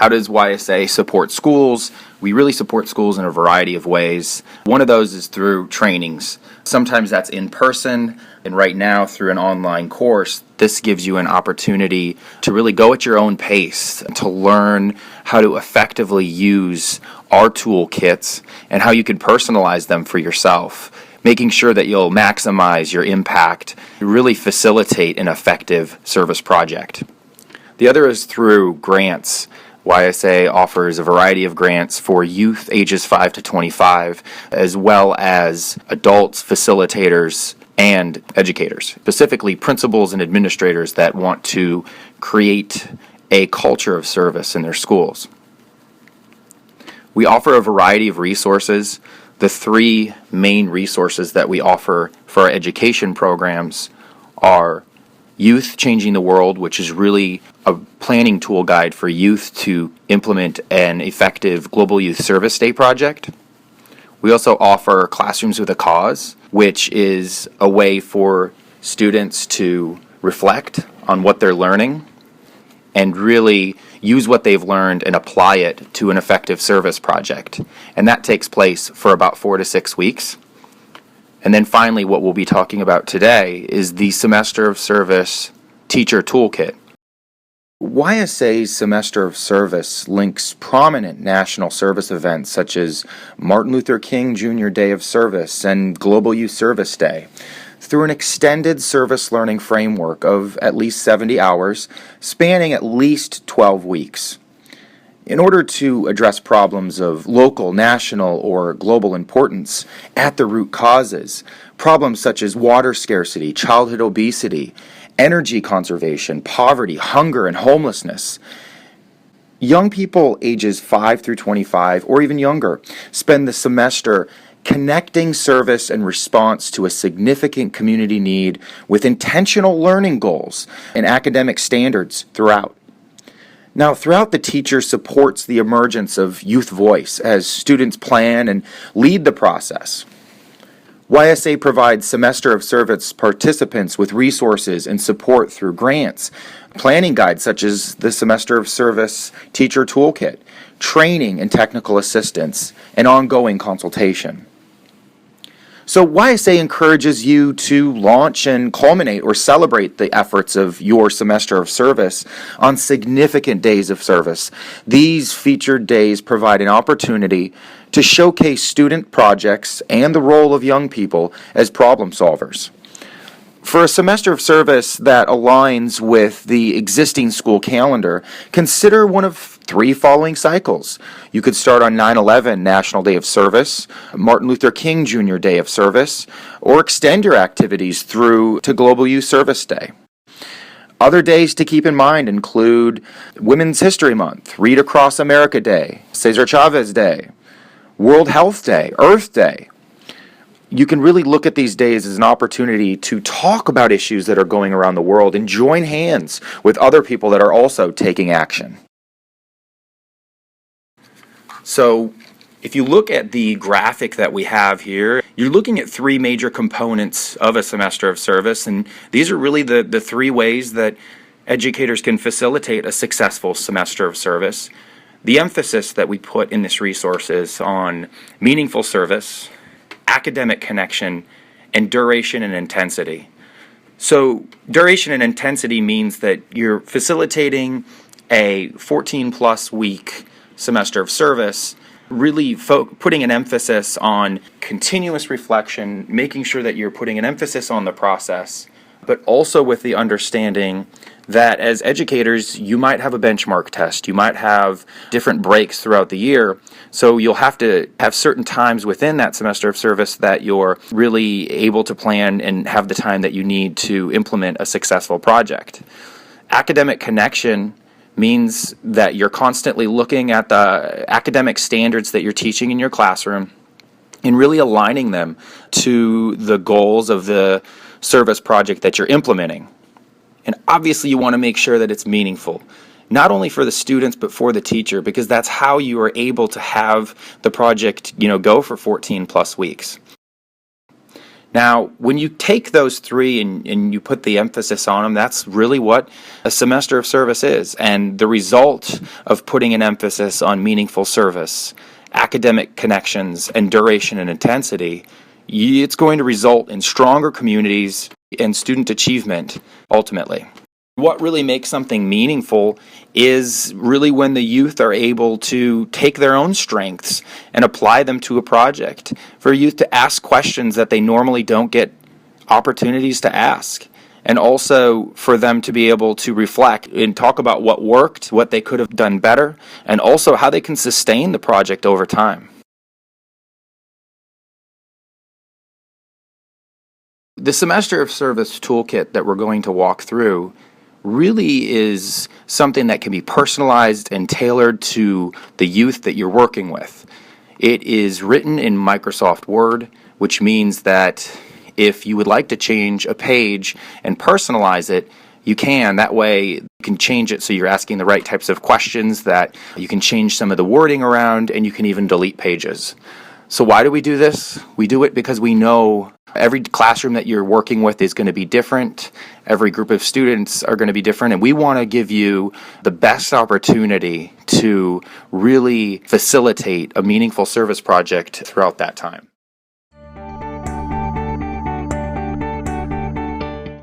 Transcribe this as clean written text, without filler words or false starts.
How does YSA support schools? We really support schools in a variety of ways. One of those is through trainings. Sometimes that's in person, and right now through an online course, this gives you an opportunity to really go at your own pace, to learn how to effectively use our toolkits and how you can personalize them for yourself, making sure that you'll maximize your impact, really facilitate an effective service project. The other is through grants. YSA offers a variety of grants for youth ages 5 to 25, as well as adults, facilitators, and educators, specifically principals and administrators that want to create a culture of service in their schools. We offer a variety of resources. The three main resources that we offer for our education programs are Youth Changing the World, which is really a planning tool guide for youth to implement an effective Global Youth Service Day project. We also offer Classrooms with a Cause, which is a way for students to reflect on what they're learning and really use what they've learned and apply it to an effective service project. And that takes place for about 4 to 6 weeks. And then finally, what we'll be talking about today is the Semester of Service Teacher Toolkit. YSA's Semester of Service links prominent national service events such as Martin Luther King Jr. Day of Service and Global Youth Service Day through an extended service learning framework of at least 70 hours, spanning at least 12 weeks. In order to address problems of local, national, or global importance at the root causes, problems such as water scarcity, childhood obesity, energy conservation, poverty, hunger, and homelessness, young people ages 5 through 25, or even younger, spend the semester connecting service and response to a significant community need with intentional learning goals and academic standards throughout. Now, throughout, the teacher supports the emergence of youth voice as students plan and lead the process. YSA provides Semester of Service participants with resources and support through grants, planning guides such as the Semester of Service Teacher Toolkit, training and technical assistance, and ongoing consultation. So YSA encourages you to launch and culminate or celebrate the efforts of your Semester of Service on significant days of service. These featured days provide an opportunity to showcase student projects and the role of young people as problem solvers. For a semester of service that aligns with the existing school calendar, consider one of 3 following cycles. You could start on 9/11 National Day of Service, Martin Luther King Jr. Day of Service, or extend your activities through to Global Youth Service Day. Other days to keep in mind include Women's History Month, Read Across America Day, Cesar Chavez Day, World Health Day, Earth Day. You can really look at these days as an opportunity to talk about issues that are going around the world and join hands with other people that are also taking action. So, if you look at the graphic that we have here, you're looking at 3 major components of a semester of service, and these are really the 3 ways that educators can facilitate a successful semester of service. The emphasis that we put in this resource is on meaningful service, academic connection, and duration and intensity. So duration and intensity means that you're facilitating a 14-plus week semester of service, really putting an emphasis on continuous reflection, making sure that you're putting an emphasis on the process, but also with the understanding that as educators, you might have a benchmark test, you might have different breaks throughout the year, so you'll have to have certain times within that semester of service that you're really able to plan and have the time that you need to implement a successful project. Academic connection means that you're constantly looking at the academic standards that you're teaching in your classroom and really aligning them to the goals of the service project that you're implementing. And obviously you want to make sure that it's meaningful, not only for the students but for the teacher, because that's how you are able to have the project, go for 14 plus weeks. Now, when you take those three and you put the emphasis on them, that's really what a semester of service is. And the result of putting an emphasis on meaningful service, academic connections, and duration and intensity, it's going to result in stronger communities and student achievement ultimately. What really makes something meaningful is really when the youth are able to take their own strengths and apply them to a project. For youth to ask questions that they normally don't get opportunities to ask. And also for them to be able to reflect and talk about what worked, what they could have done better, and also how they can sustain the project over time. The semester of service toolkit that we're going to walk through really is something that can be personalized and tailored to the youth that you're working with. It is written in Microsoft Word, which means that if you would like to change a page and personalize it, you can. That way you can change it so you're asking the right types of questions, that you can change some of the wording around, and you can even delete pages. So why do we do this? We do it because we know every classroom that you're working with is going to be different. Every group of students are going to be different, and we want to give you the best opportunity to really facilitate a meaningful service project throughout that time.